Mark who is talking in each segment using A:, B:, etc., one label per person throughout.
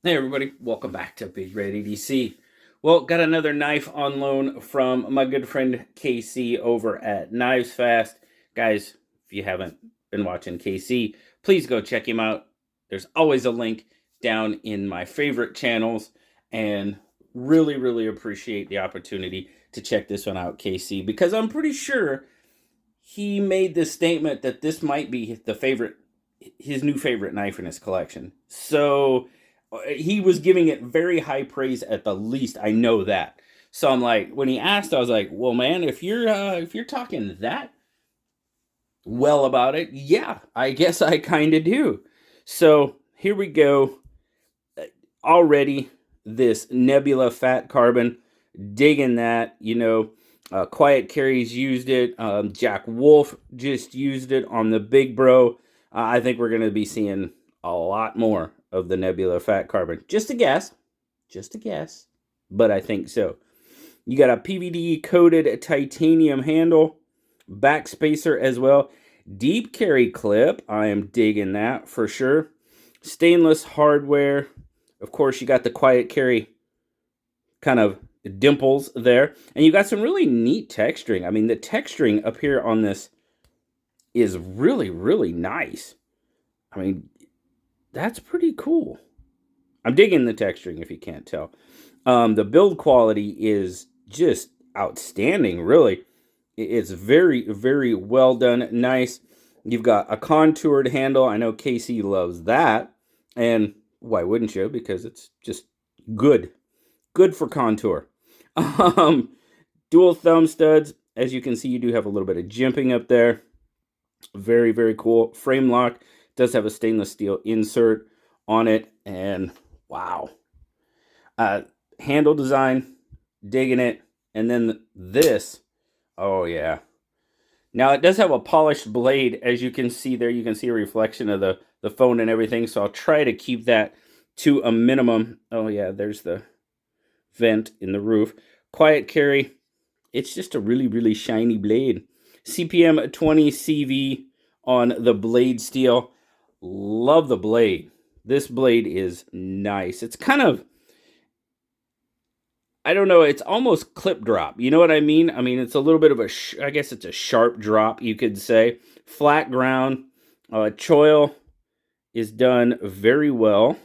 A: Hey everybody, welcome back to BigRedEDC. Well, got another knife on loan from my good friend KC over at Knives Fast. Guys, if you haven't been watching KC, please go check him out. There's always a link down in my favorite channels, and really appreciate the opportunity to check this one out, KC, because I'm pretty sure he made this statement that this might be his new favorite knife in his collection. So he was giving it very high praise at the least. I know that. So I'm like, when he asked, I was like, well, man, if you're talking that well about it, yeah, I guess I kind of do. So here we go. Already, this Nebula Fat Carbon, digging that. Quiet Carry's used it. Jack Wolf just used it on the Big Bro. I think we're going to be seeing a lot more of the Nebula Fat Carbon. Just a guess, but I think so. You got a PVD coated titanium handle, back spacer as well. Deep carry clip, I am digging that for sure. Stainless hardware. Of course, you got the Quiet Carry kind of dimples there. And you got some really neat texturing. I mean, the texturing up here on this is really nice. I mean, that's pretty cool. I'm digging the texturing if you can't tell. The build quality is just outstanding, really. It's very well done. Nice. You've got a contoured handle. I know Casey loves that. And why wouldn't you? Because it's just good. Good for contour. Um, Dual thumb studs. As you can see, you do have a little bit of jimping up there. Very cool. Frame lock. Does have a stainless steel insert on it. And wow. Handle design. Digging it. And then this. Oh, yeah. Now, it does have a polished blade. As you can see there, you can see a reflection of the phone and everything. So I'll try to keep that to a minimum. Oh, yeah, there's the vent in the roof. Quiet Carry. It's just a really shiny blade. CPM 20 CV on the blade steel. Love the blade. This blade is nice. It's kind of, I don't know, it's almost clip drop. You know what I mean? I mean, it's a little bit of I guess it's a sharp drop, you could say. Flat ground. Choil is done very well.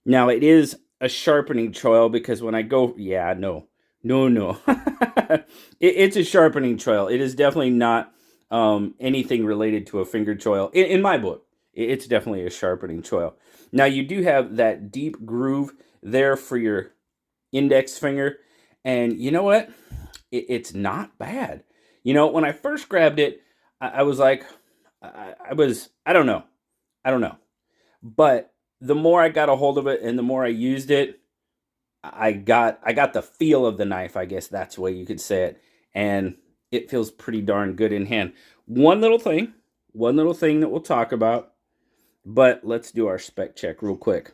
A: Now, it is a sharpening choil because when I go, yeah, no. It's a sharpening choil. It is definitely not anything related to a finger choil. In my book, it's definitely a sharpening choil. Now, you do have that deep groove there for your index finger. And you know what? It's not bad. When I first grabbed it, I was like, I don't know. I don't know. But the more I got a hold of it and the more I used it, I got the feel of the knife, I guess that's the way you could say it. And it feels pretty darn good in hand. One little thing that we'll talk about, but let's do our spec check real quick.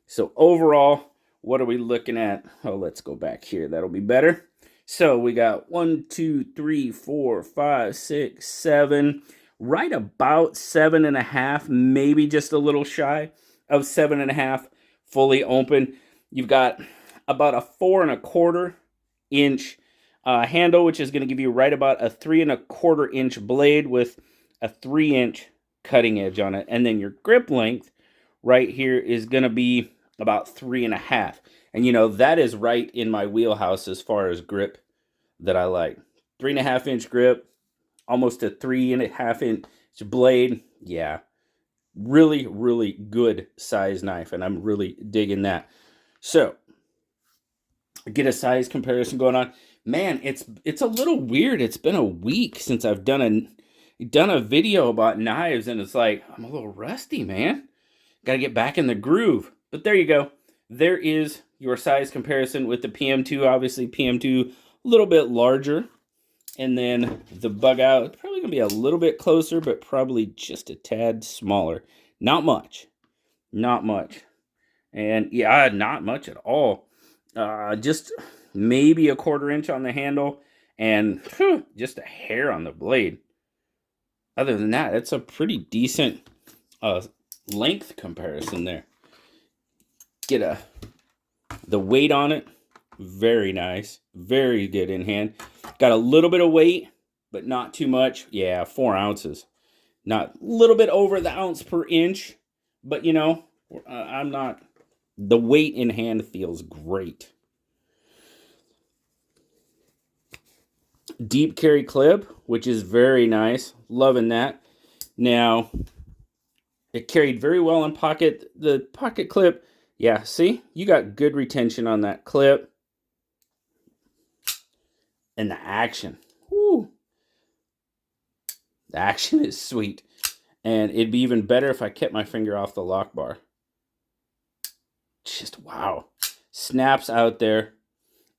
A: So overall, what are we looking at? Oh, let's go back here. That'll be better. So we got 1, 2, 3, 4, 5, 6, 7, right about 7.5, maybe just a little shy of 7.5, fully open. You've got about a 4.25 inch handle, which is going to give you right about a 3.25 inch blade with a 3 inch cutting edge on it. And then your grip length right here is going to be about 3.5. And that is right in my wheelhouse as far as grip that I like. 3.5 inch grip, almost a 3.5 inch blade. Yeah, really good size knife, and I'm really digging that. So get a size comparison going on. Man, it's a little weird. It's been a week since I've done a video about knives, and it's like I'm a little rusty, man. Got to get back in the groove. But there you go. There is your size comparison with the PM2. Obviously, PM2 a little bit larger, and then the bug out probably gonna be a little bit closer, but probably just a tad smaller. Not much, and yeah, not much at all. Just maybe a 1/4 inch on the handle, and just a hair on the blade. Other than that, it's a pretty decent length comparison there. get the weight on it. Very nice. Very good in hand. Got a little bit of weight, but not too much. Yeah, 4 ounces. Not a little bit over the ounce per inch, but you know, I'm not. The weight in hand feels great. Deep carry clip, which is very nice. Loving that. Now, it carried very well in pocket. The pocket clip, yeah, see? You got good retention on that clip. And the action. Woo. The action is sweet. And it'd be even better if I kept my finger off the lock bar. Just wow. Snaps out there.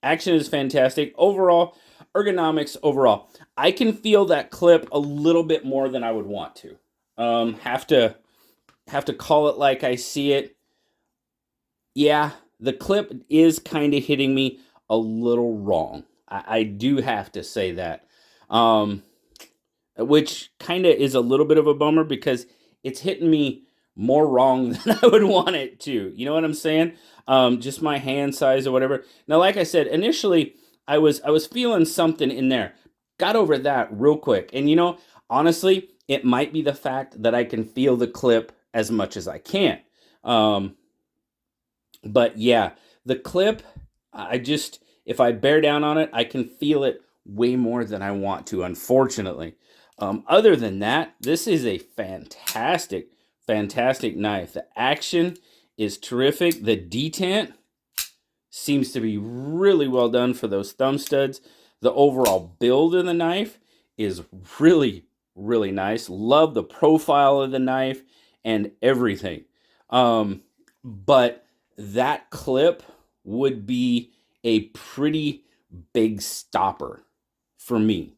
A: Action is fantastic. Overall, ergonomics overall. I can feel that clip a little bit more than I would want to. Have to call it like I see it. Yeah, the clip is kind of hitting me a little wrong. I do have to say that. Which kind of is a little bit of a bummer because it's hitting me more wrong than I would want it to. You know what I'm saying? Just my hand size or whatever. Now, like I said, initially I was feeling something in there. Got over that real quick. And you know, honestly, it might be the fact that I can feel the clip as much as I can. But yeah, the clip, if I bear down on it, I can feel it way more than I want to, unfortunately. Other than that, this is a fantastic, fantastic knife. The action is terrific. The detent seems to be really well done for those thumb studs. The overall build of the knife is really, really nice. Love the profile of the knife and everything. But that clip would be a pretty big stopper for me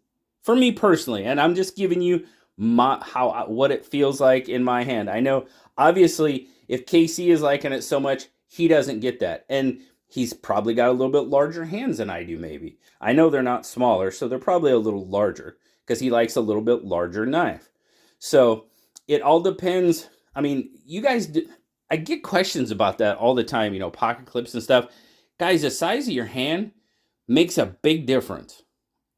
A: personally. And I'm just giving you what it feels like in my hand. I know, obviously, if KC is liking it so much, he doesn't get that. And he's probably got a little bit larger hands than I do, maybe. I know they're not smaller, so they're probably a little larger because he likes a little bit larger knife. So it all depends. I mean, you guys, I get questions about that all the time, you know, pocket clips and stuff. Guys, the size of your hand makes a big difference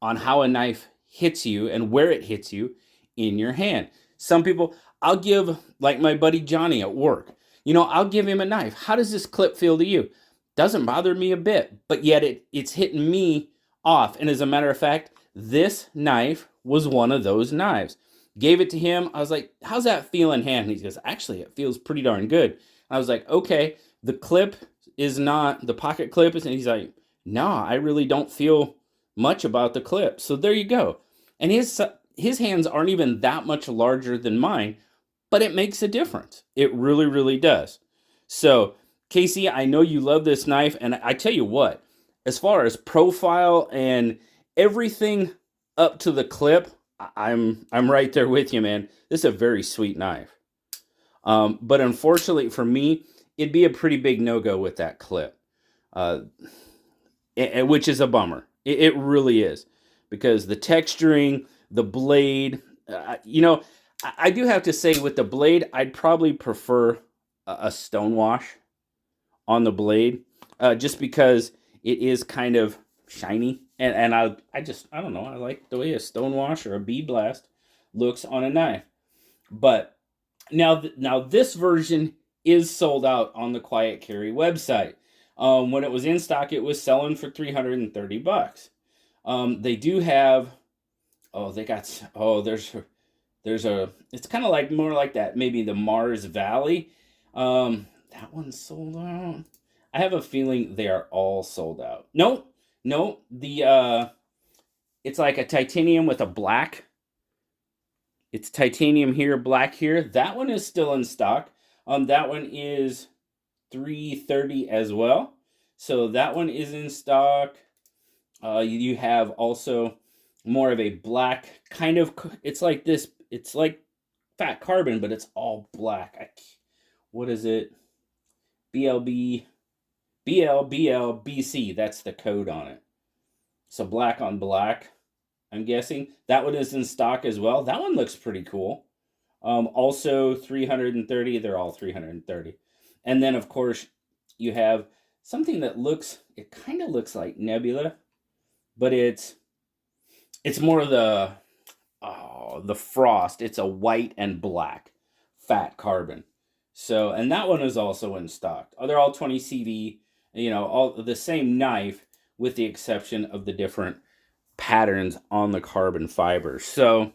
A: on how a knife hits you and where it hits you in your hand. Some people, I'll give, like my buddy Johnny at work, you know, I'll give him a knife. How does this clip feel to you? Doesn't bother me a bit, but yet it's hitting me off. And as a matter of fact, this knife was one of those knives. Gave it to him. I was like, how's that feel in hand? And he goes, actually, it feels pretty darn good. I was like, okay, the clip is not, the pocket clip is, and he's like, no, I really don't feel much about the clip. So there you go. And his hands aren't even that much larger than mine, but it makes a difference. It really, really does. So, Casey, I know you love this knife, and I tell you what, as far as profile and everything up to the clip, I'm right there with you, man. This is a very sweet knife. But unfortunately for me, it'd be a pretty big no-go with that clip, which is a bummer. It really is, because the texturing, the blade, you know, I do have to say with the blade, I'd probably prefer a stone wash on the blade, just because it is kind of shiny, and I don't know, I like the way a stone wash or a bead blast looks on a knife. But now this version is sold out on the Quiet Carry website. When it was in stock, it was selling for $330. They do have, there's a, it's kind of like more like that, maybe the Mars Valley. That one's sold out. I have a feeling they are all sold out. No, it's like a titanium with a black. It's titanium here, black here. That one is still in stock. That one is $330 as well. So that one is in stock. You have also more of a black kind of, it's like this, it's like fat carbon, but it's all black. What is it? BLBC, that's the code on it. So black on black, I'm guessing. That one is in stock as well. That one looks pretty cool. Also $330, they're all $330. And then, of course, you have something that it kind of looks like Nebula, but it's more of the frost. It's a white and black fat carbon. So, and that one is also in stock. They're all 20 CV, all the same knife with the exception of the different patterns on the carbon fibers. So,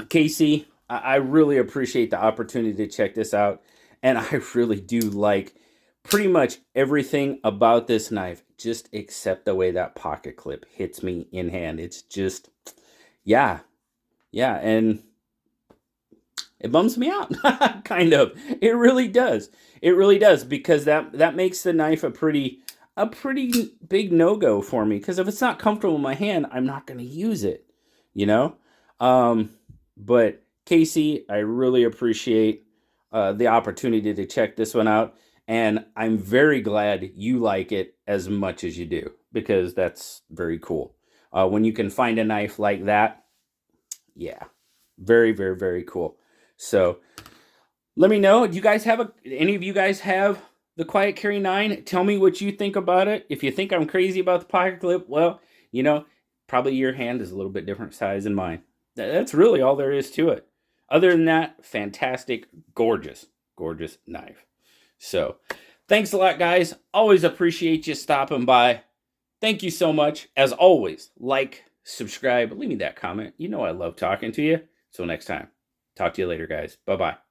A: Casey, I really appreciate the opportunity to check this out. And I really do like pretty much everything about this knife, just except the way that pocket clip hits me in hand. It's just, yeah, and it bums me out, kind of. It really does. It really does, because that makes the knife a pretty big no-go for me. Because if it's not comfortable in my hand, I'm not going to use it, But Casey, I really appreciate the opportunity to check this one out. And I'm very glad you like it as much as you do, because that's very cool. When you can find a knife like that, yeah, very, very, very cool. So let me know. Do you guys have any of you guys have the Quiet Carry 9? Tell me what you think about it. If you think I'm crazy about the pocket clip, well, probably your hand is a little bit different size than mine. That's really all there is to it. Other than that, fantastic, gorgeous, gorgeous knife. So thanks a lot, guys. Always appreciate you stopping by. Thank you so much. As always, like, subscribe, leave me that comment. I love talking to you. Till next time. Talk to you later, guys. Bye-bye.